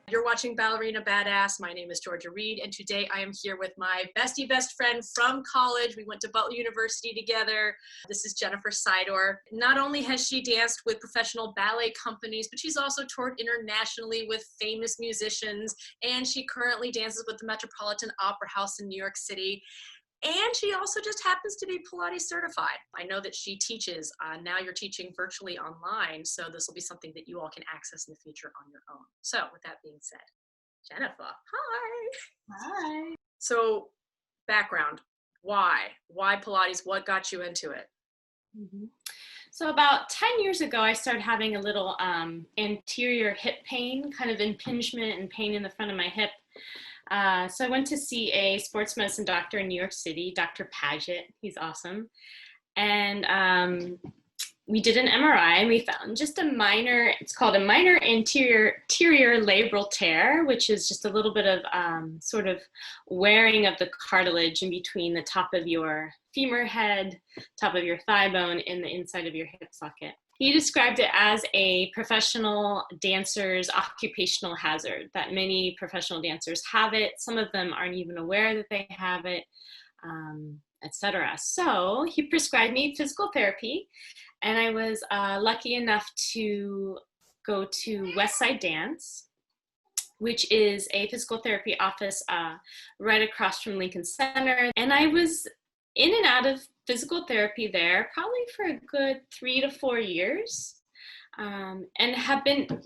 You're watching Ballerina Badass. My name is Georgia Reed, and today I am here with my bestie best friend from college. We went to Butler University together. This is Jen Sydor. Not only has she danced with professional ballet companies, but she's also toured internationally with famous musicians, and she currently dances with the Metropolitan Opera House in New York City. And she also just happens to be Pilates certified. I know that she teaches. Now you're teaching virtually online, so this will be something that you all can access in the future on your own. So with that being said, Jennifer, hi. Hi. So background, why Pilates? What got you into it? So about 10 years ago, I started having a little anterior hip pain, kind of impingement and pain in the front of my hip. So I went to see a sports medicine doctor in New York City, Dr. Paget. He's awesome. And we did an MRI and we found just a minor, it's called a minor anterior labral tear, which is just a little bit of sort of wearing of the cartilage in between the top of your femur head, top of your thigh bone, and the inside of your hip socket. He described it as a professional dancer's occupational hazard, that many professional dancers have it. Some of them aren't even aware that they have it, etc. So he prescribed me physical therapy, and I was lucky enough to go to Westside Dance, which is a physical therapy office right across from Lincoln Center. And I was in and out of physical therapy there probably for a good 3 to 4 years, and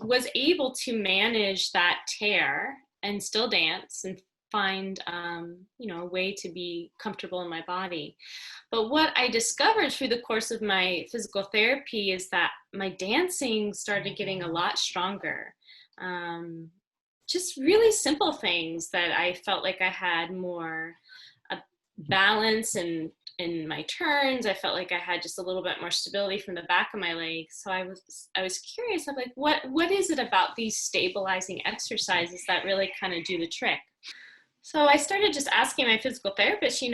was able to manage that tear and still dance and find a way to be comfortable in my body. But what I discovered through the course of my physical therapy is that my dancing started getting a lot stronger. Just really simple things that I felt like I had more balance and in my turns. I felt like I had just a little bit more stability from the back of my legs. So I was curious. I'm like, what is it about these stabilizing exercises that really kind of do the trick? So I started just asking my physical therapist,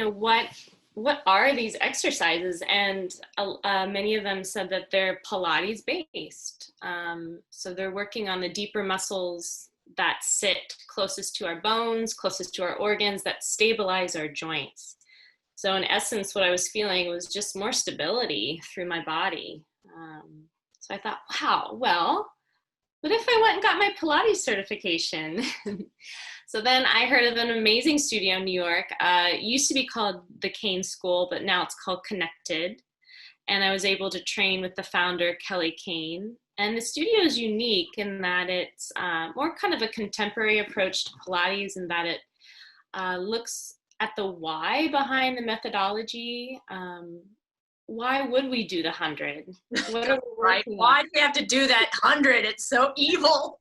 what are these exercises? And many of them said that they're Pilates based. So they're working on the deeper muscles that sit closest to our bones, closest to our organs, that stabilize our joints. So in essence, what I was feeling was just more stability through my body. So I thought, wow, well, what if I went and got my Pilates certification? So then I heard of an amazing studio in New York. It used to be called the Kane School, but now it's called Connected. And I was able to train with the founder, Kelly Kane. And the studio is unique in that it's more kind of a contemporary approach to Pilates, in that it looks at the why behind the methodology. Why would we do the 100? What are we right? Why do we have to do that 100? It's so evil.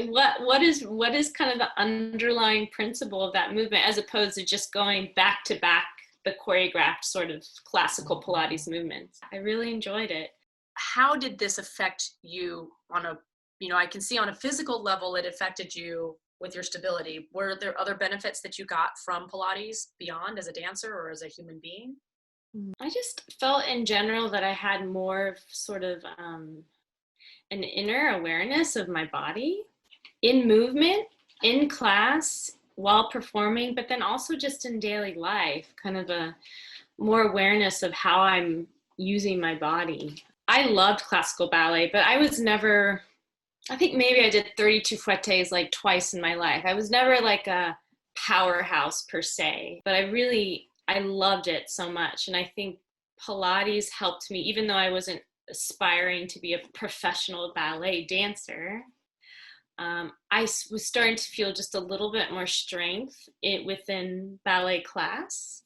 What is kind of the underlying principle of that movement, as opposed to just going back to back the choreographed sort of classical Pilates movements? I really enjoyed it. How did this affect you on a, I can see on a physical level it affected you with your stability. Were there other benefits that you got from Pilates beyond as a dancer or as a human being? I just felt in general that I had more of sort of an inner awareness of my body in movement, in class, while performing, but then also just in daily life, kind of a more awareness of how I'm using my body. I loved classical ballet, but I was never, I think maybe I did 32 fouettes like twice in my life. I was never like a powerhouse per se, but I loved it so much. And I think Pilates helped me, even though I wasn't aspiring to be a professional ballet dancer. I was starting to feel just a little bit more strength within ballet class,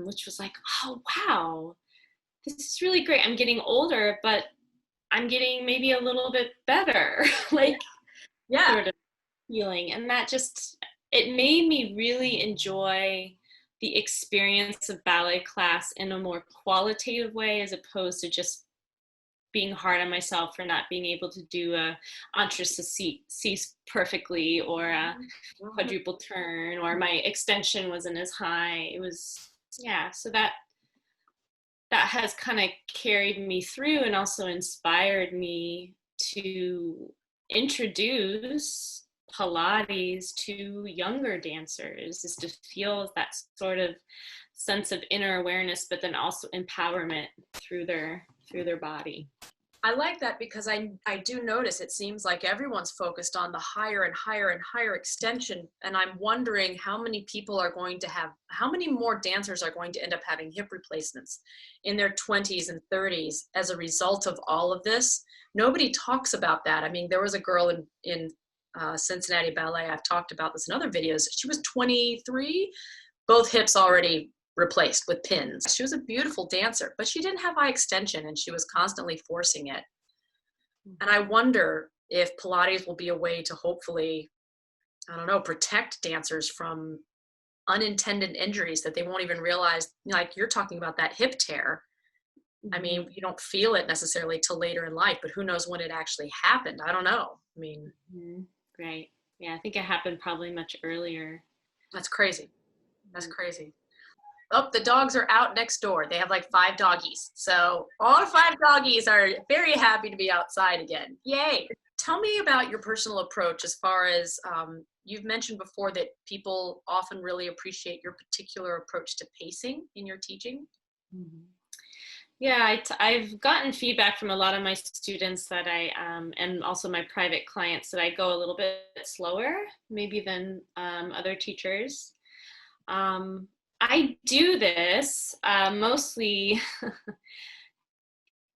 which was like, oh, wow, this is really great. I'm getting older, but I'm getting maybe a little bit better, sort of feeling. And that it made me really enjoy the experience of ballet class in a more qualitative way, as opposed to just being hard on myself for not being able to do a entrecôte perfectly, or a quadruple turn, or my extension wasn't as high. It was, so that that has kind of carried me through and also inspired me to introduce Pilates to younger dancers, is to feel that sort of sense of inner awareness, but then also empowerment through their body. I like that, because I do notice it seems like everyone's focused on the higher and higher and higher extension. And I'm wondering how many people are going to have, how many more dancers are going to end up having hip replacements in their 20s and 30s as a result of all of this. Nobody talks about that. I mean, there was a girl in Cincinnati Ballet, I've talked about this in other videos. She was 23, both hips already replaced with pins. She was a beautiful dancer, but she didn't have high extension and she was constantly forcing it. And I wonder if Pilates will be a way to hopefully, I don't know, protect dancers from unintended injuries that they won't even realize. Like you're talking about that hip tear. I mean, you don't feel it necessarily till later in life, but who knows when it actually happened? I don't know. I mean, right. Yeah, I think it happened probably much earlier. That's crazy. That's crazy. Oh, the dogs are out next door. They have like 5 doggies. So all 5 doggies are very happy to be outside again. Yay. Tell me about your personal approach as far as, you've mentioned before that people often really appreciate your particular approach to pacing in your teaching. Yeah, I've gotten feedback from a lot of my students that and also my private clients, that I go a little bit slower maybe than other teachers. I do this mostly,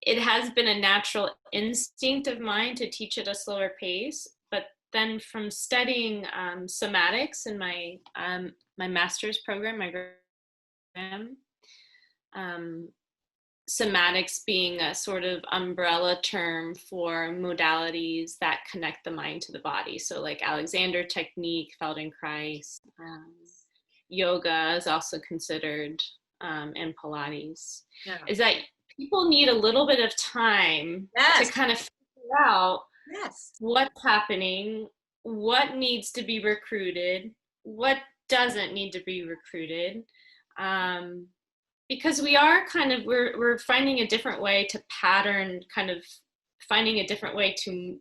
it has been a natural instinct of mine to teach at a slower pace, but then from studying somatics in my master's program, my program, somatics being a sort of umbrella term for modalities that connect the mind to the body. So like Alexander technique, Feldenkrais, yoga is also considered, and Pilates, is that people need a little bit of time to kind of figure out what's happening, what needs to be recruited, what doesn't need to be recruited. Because we are kind of, we're finding a different way to pattern, kind of finding a different way to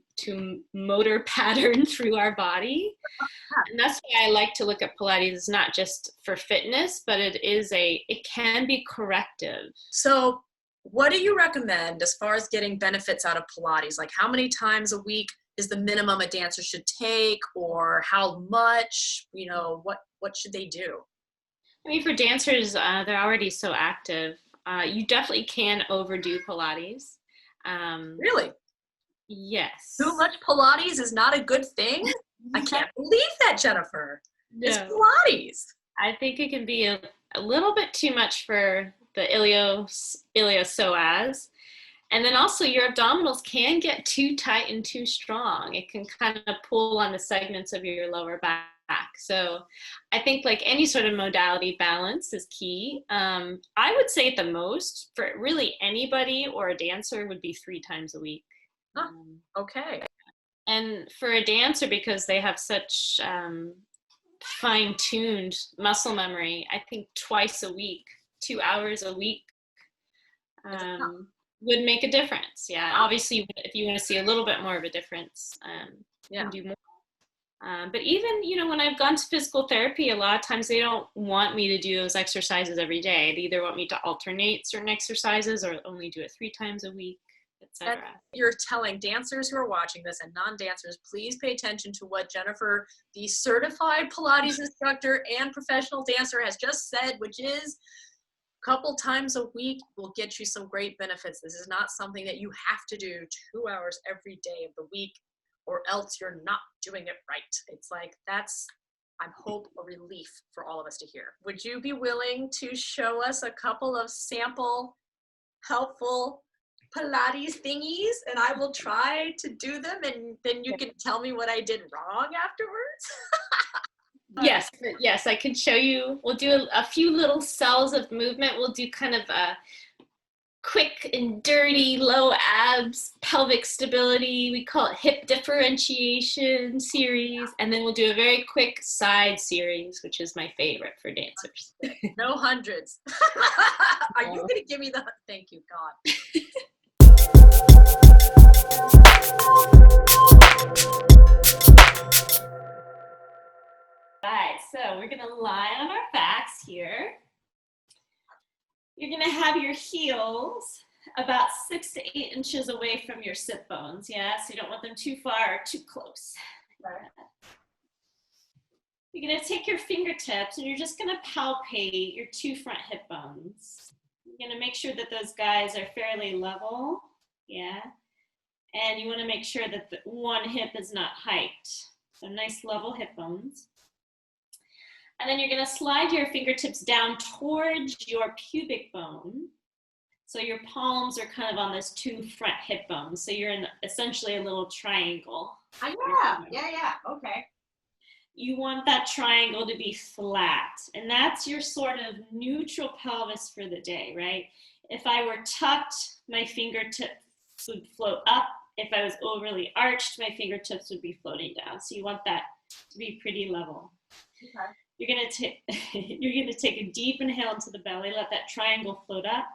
motor pattern through our body. And that's why I like to look at Pilates. It's not just for fitness, but it can be corrective. So what do you recommend as far as getting benefits out of Pilates? Like how many times a week is the minimum a dancer should take, or how much, you know, what should they do? I mean, for dancers, they're already so active. You definitely can overdo Pilates. Really? Yes. Too much Pilates is not a good thing? I can't believe that, Jennifer. No. It's Pilates. I think it can be a little bit too much for the iliopsoas. And then also your abdominals can get too tight and too strong. It can kind of pull on the segments of your lower back. So I think like any sort of modality, balance is key. I would say at the most for really anybody or a dancer would be 3 times a week. Okay. And for a dancer, because they have such fine-tuned muscle memory, I think twice a week, 2 hours a week would make a difference. Yeah, obviously if you want to see a little bit more of a difference, you can do more. But even, you know, when I've gone to physical therapy, a lot of times they don't want me to do those exercises every day. They either want me to alternate certain exercises or only do it 3 times a week, etc. You're telling dancers who are watching this and non-dancers, please pay attention to what Jennifer, the certified Pilates instructor and professional dancer, has just said, which is a couple times a week will get you some great benefits. This is not something that you have to do 2 hours every day of the week, or else you're not doing it right. It's like, that's, I hope, a relief for all of us to hear. Would you be willing to show us a couple of sample helpful Pilates thingies, and I will try to do them, and then you can tell me what I did wrong afterwards? Yes, I can show you. We'll do a few little cells of movement. We'll do kind of a quick and dirty, low abs, pelvic stability. We call it hip differentiation series. And then we'll do a very quick side series, which is my favorite for dancers. No hundreds. Are you going to give me the, thank you, God. Right, so we're gonna lie on our backs here. You're gonna have your heels about 6 to 8 inches away from your sit bones, yeah? So you don't want them too far or too close. Right. You're gonna take your fingertips and you're just gonna palpate your 2 front hip bones. You're gonna make sure that those guys are fairly level, yeah? And you wanna make sure that the one hip is not hiked. So nice level hip bones. And then you're gonna slide your fingertips down towards your pubic bone. So your palms are kind of on those 2 front hip bones. So you're in essentially a little triangle. Yeah, okay. You want that triangle to be flat. And that's your sort of neutral pelvis for the day, right? If I were tucked, my fingertips would float up. If I was overly arched, my fingertips would be floating down. So you want that to be pretty level. Okay. You're gonna take a deep inhale into the belly, let that triangle float up.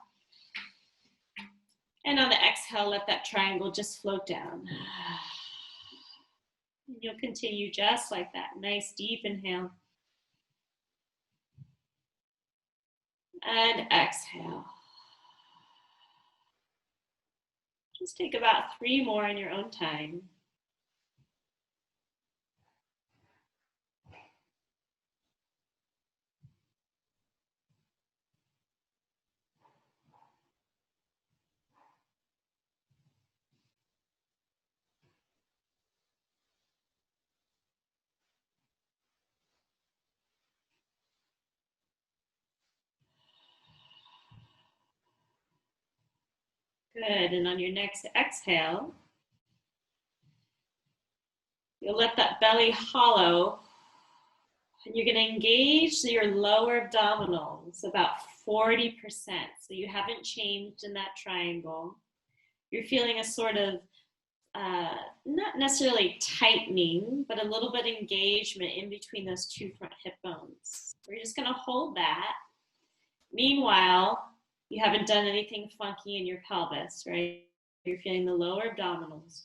And on the exhale, let that triangle just float down. And you'll continue just like that. Nice deep inhale. And exhale. Just take about 3 more in your own time. Good, and on your next exhale, you'll let that belly hollow, and you're gonna engage your lower abdominals about 40%. So you haven't changed in that triangle. You're feeling a sort of, not necessarily tightening, but a little bit engagement in between those 2 front hip bones. We're just gonna hold that. Meanwhile, you haven't done anything funky in your pelvis, right? You're feeling the lower abdominals.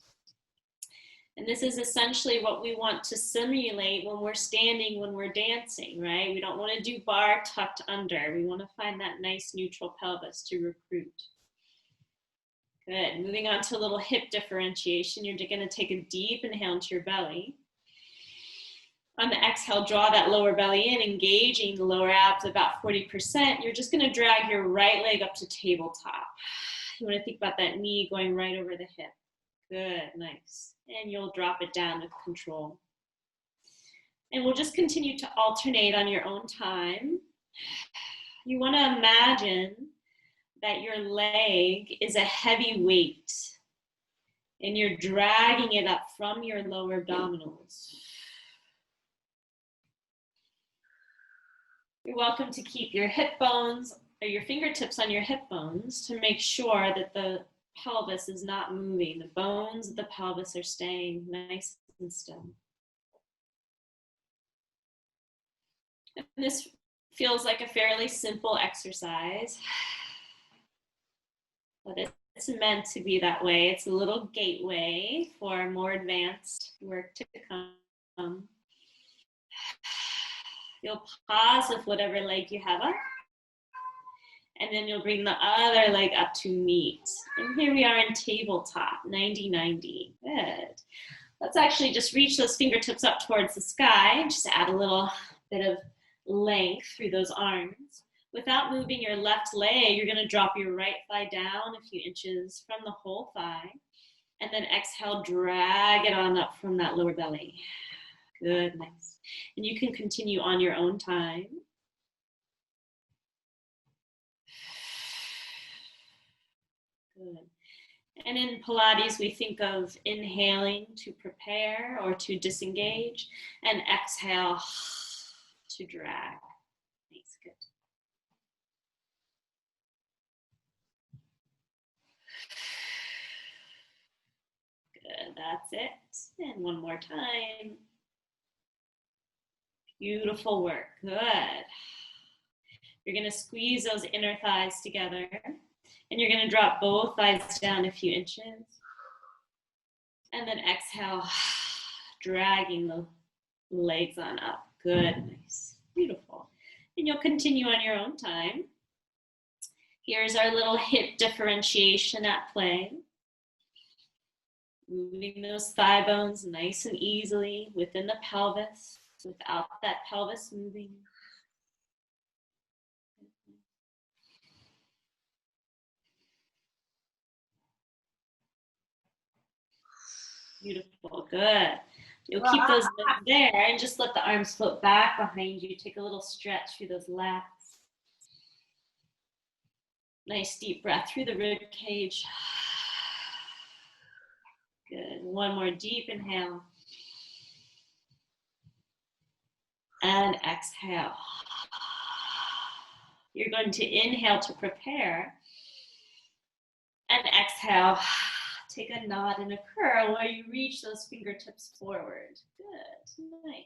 And this is essentially what we want to simulate when we're standing, when we're dancing, right? We don't want to do bar tucked under. We want to find that nice neutral pelvis to recruit. Good. Moving on to a little hip differentiation. You're going to take a deep inhale into your belly. On the exhale, draw that lower belly in, engaging the lower abs about 40%. You're just going to drag your right leg up to tabletop. You want to think about that knee going right over the hip. Good, nice. And you'll drop it down with control. And we'll just continue to alternate on your own time. You want to imagine that your leg is a heavy weight and you're dragging it up from your lower abdominals. You're welcome to keep your hip bones or your fingertips on your hip bones to make sure that the pelvis is not moving. The bones of the pelvis are staying nice and still. And this feels like a fairly simple exercise, but it's meant to be that way. It's a little gateway for more advanced work to come. You'll pause with whatever leg you have up, and then you'll bring the other leg up to meet. And here we are in tabletop, 90-90. Good. Let's actually just reach those fingertips up towards the sky and just add a little bit of length through those arms. Without moving your left leg, you're gonna drop your right thigh down a few inches from the whole thigh. And then exhale, drag it on up from that lower belly. Good, nice. And you can continue on your own time. Good. And in Pilates, we think of inhaling to prepare or to disengage, and exhale to drag. Nice, good. Good, that's it. And one more time. Beautiful work, good. You're gonna squeeze those inner thighs together and you're gonna drop both thighs down a few inches. And then exhale, dragging the legs on up. Good, nice, beautiful. And you'll continue on your own time. Here's our little hip differentiation at play. Moving those thigh bones nice and easily within the pelvis, without that pelvis moving. Beautiful, good. You'll keep those legs there and just let the arms float back behind you. Take a little stretch through those lats. Nice deep breath through the rib cage. Good, one more deep inhale. And exhale. You're going to inhale to prepare. And exhale. Take a nod and a curl where you reach those fingertips forward. Good, nice.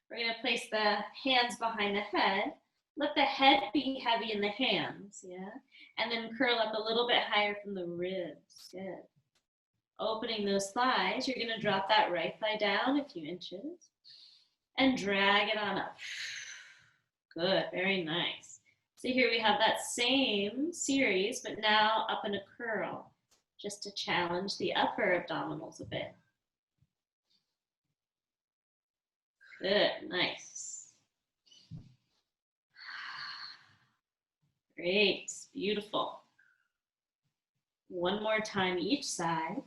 We're going to place the hands behind the head. Let the head be heavy in the hands, yeah? And then curl up a little bit higher from the ribs. Good. Opening those thighs, you're going to drop that right thigh down a few inches and drag it on up. Good, very nice. So here we have that same series, but now up in a curl, just to challenge the upper abdominals a bit. Good, nice. Great, beautiful. One more time each side.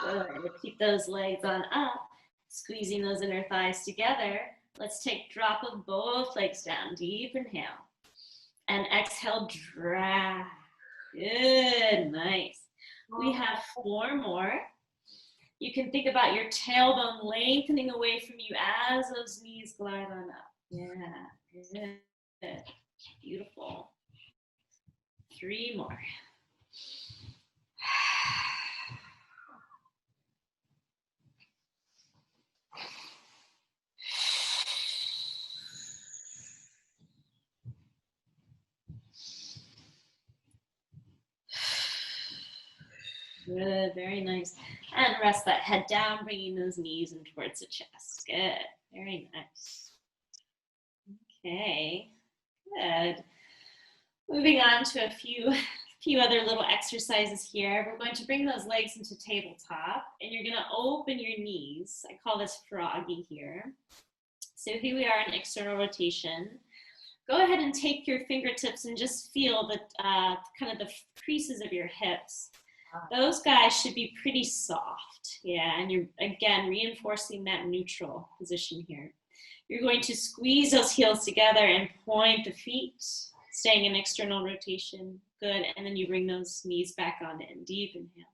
Good, keep those legs on up, squeezing those inner thighs together. Let's take drop of both legs down, deep inhale. And exhale, drag. Good, nice. We have 4 more. You can think about your tailbone lengthening away from you as those knees glide on up. Yeah, good, beautiful. 3 more. Good, very nice. And rest that head down, bringing those knees in towards the chest. Good, very nice. Okay, good. Moving on to a few other little exercises here. We're going to bring those legs into tabletop, and you're going to open your knees. I call this froggy here. So here we are in external rotation. Go ahead and take your fingertips and just feel the kind of the creases of your hips. Those guys should be pretty soft, yeah, and you're, again, reinforcing that neutral position here. You're going to squeeze those heels together and point the feet, staying in external rotation, good, and then you bring those knees back on in, deep inhale.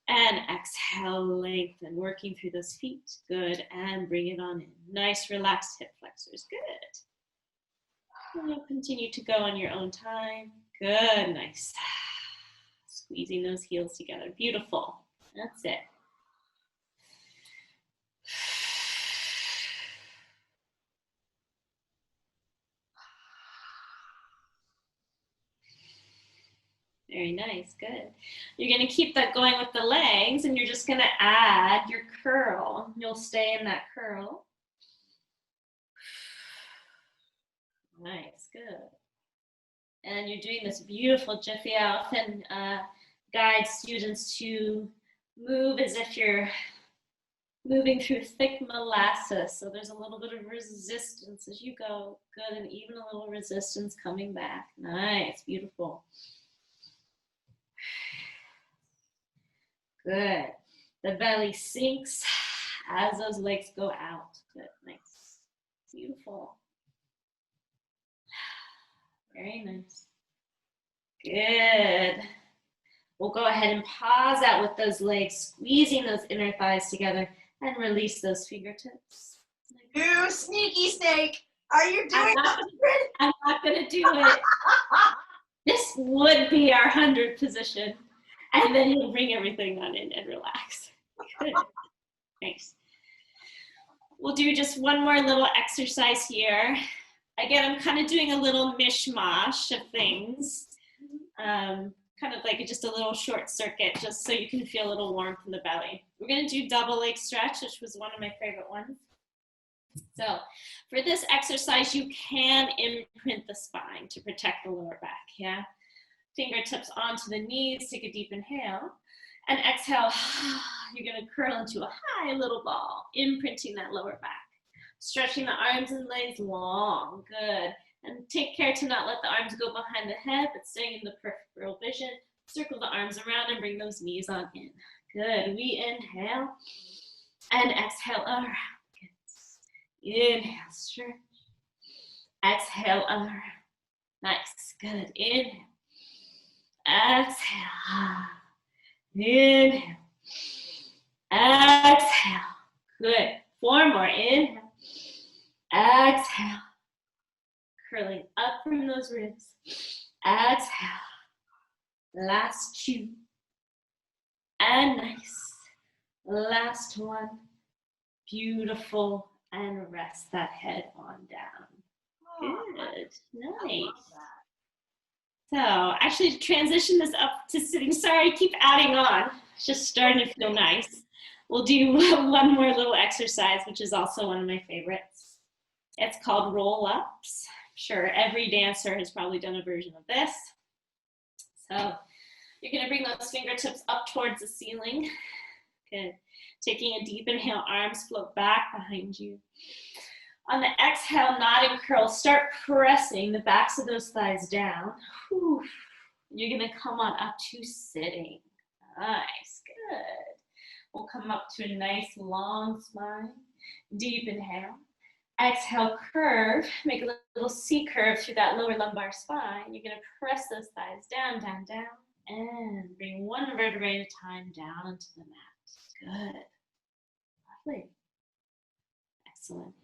And exhale, lengthen, working through those feet, good, and bring it on in. Nice, relaxed hip flexors, good. And you'll continue to go on your own time, good, nice. Squeezing those heels together. Beautiful. That's it. Very nice. Good. You're going to keep that going with the legs, and you're just going to add your curl. You'll stay in that curl. Nice. Good. And you're doing this beautiful jiffy. I often guide students to move as if you're moving through thick molasses. So there's a little bit of resistance as you go. Good, and even a little resistance coming back. Nice, beautiful. Good. The belly sinks as those legs go out. Good, nice, beautiful. Very nice. Good. We'll go ahead and pause out with those legs, squeezing those inner thighs together, and release those fingertips. You sneaky snake. Are you doing I'm not gonna do it. This would be our 100 position. And then you'll bring everything on in and relax. Good. Thanks. We'll do just one more little exercise here. Again, I'm kind of doing a little mishmash of things. Kind of like just a little short circuit, just so you can feel a little warmth in the belly. We're gonna do double leg stretch, which was one of my favorite ones. So for this exercise, you can imprint the spine to protect the lower back, yeah? Fingertips onto the knees, take a deep inhale, and exhale, you're gonna curl into a high little ball, imprinting that lower back. Stretching the arms and legs long, good. And take care to not let the arms go behind the head, but staying in the peripheral vision. Circle the arms around and bring those knees on in. Good, we inhale and exhale around. Good. Inhale, stretch. Exhale around. Nice, good, inhale. Exhale. Inhale. Exhale. Good. 4 more. Inhale. Exhale. Curling up from those ribs. Exhale. Last 2. And nice. Last 1. Beautiful. And rest that head on down. Good. Nice. So actually transition this up to sitting. Sorry, I keep adding on. It's just starting to feel nice. We'll do one more little exercise, which is also one of my favorites. It's called roll-ups. I'm sure every dancer has probably done a version of this. So you're gonna bring those fingertips up towards the ceiling. Good. Taking a deep inhale, arms float back behind you. On the exhale, nod and curl. Start pressing the backs of those thighs down. Whew. You're gonna come on up to sitting. Nice, good. We'll come up to a nice long spine. Deep inhale. Exhale, curve. Make a little C curve through that lower lumbar spine. You're gonna press those thighs down, down, down. And bring one vertebrae at a time down into the mat. Good. Lovely. Excellent.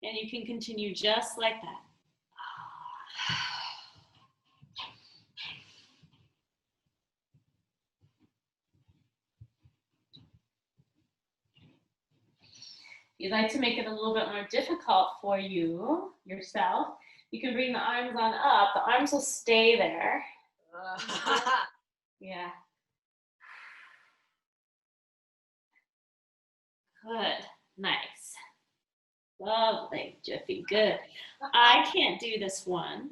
And you can continue just like that. If you'd like to make it a little bit more difficult for you, yourself, you can bring the arms on up. The arms will stay there. Yeah. Good. Nice. Lovely, Jiffy. Good. I can't do this one,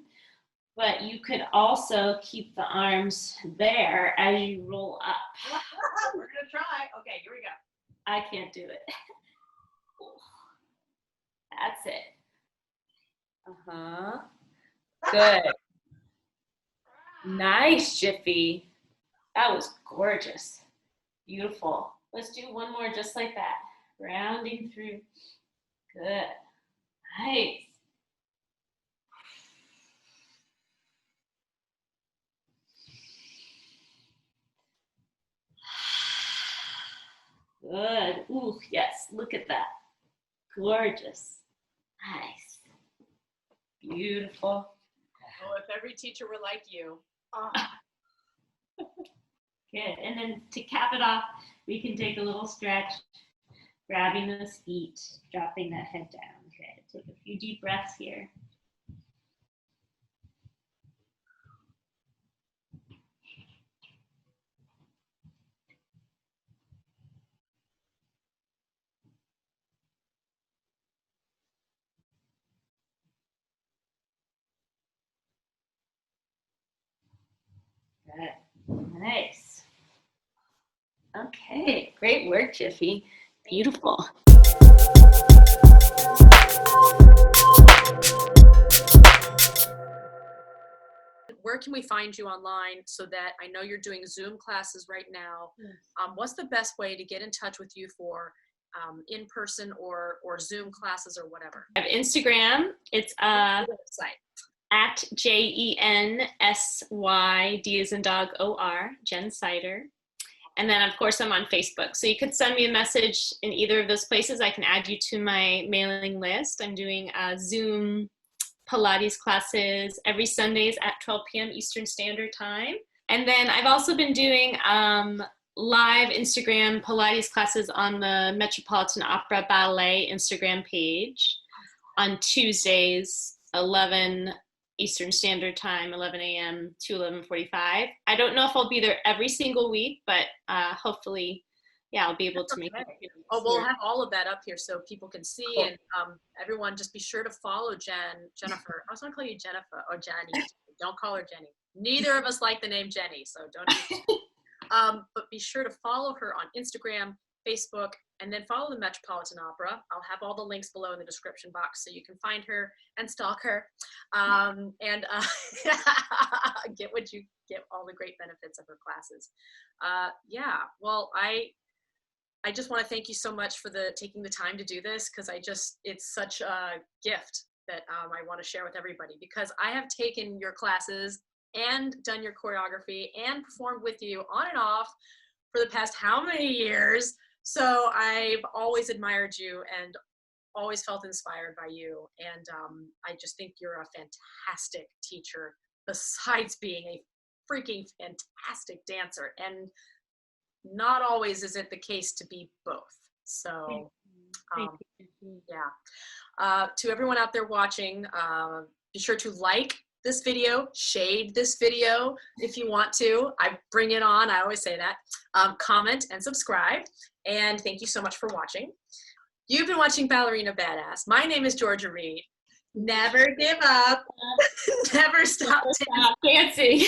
but you could also keep the arms there as you roll up. We're gonna try. Okay, here we go. I can't do it. That's it. Uh-huh. Good. Nice, Jiffy. That was gorgeous. Beautiful. Let's do one more just like that. Rounding through. Good. Nice. Good. Ooh, yes. Look at that. Gorgeous. Nice. Beautiful. Oh, if every teacher were like you. Good. And then to cap it off, we can take a little stretch, grabbing those feet, dropping that head down. Good. Take a few deep breaths here. Good. Nice. Okay, great work, Jiffy. Beautiful. Where can we find you online so that I know you're doing Zoom classes right now? What's the best way to get in touch with you for in-person or Zoom classes or whatever? I have Instagram. It's website. at JENSY, D as in dog, OR, Jen Sydor. And then, of course, I'm on Facebook. So you could send me a message in either of those places. I can add you to my mailing list. I'm doing Zoom Pilates classes every Sundays at 12 p.m. Eastern Standard Time. And then I've also been doing live Instagram Pilates classes on the Metropolitan Opera Ballet Instagram page on Tuesdays, 11 Eastern Standard Time, 11 a.m. to 11:45. I don't know if I'll be there every single week, but hopefully, yeah, I'll be able to make it. Oh, we'll have all of that up here so people can see. Cool. And everyone, just be sure to follow Jennifer. I was going to call you Jennifer or Jenny. Don't call her Jenny. Neither of us like the name Jenny, so don't. But be sure to follow her on Instagram, Facebook, and then follow the Metropolitan Opera. I'll have all the links below in the description box so you can find her and stalk her, and get all the great benefits of her classes. Yeah, well, I just want to thank you so much for taking the time to do this, because it's such a gift that I want to share with everybody, because I have taken your classes and done your choreography and performed with you on and off for the past how many years. So I've always admired you and always felt inspired by you. And I just think you're a fantastic teacher, besides being a freaking fantastic dancer. And not always is it the case to be both. So yeah. To everyone out there watching, be sure to like this video, shade this video if you want to. I bring it on, I always say that. Comment and subscribe. And thank you so much for watching. You've been watching Ballerina Badass. My name is Georgia Reed. Never give up. Never stop dancing.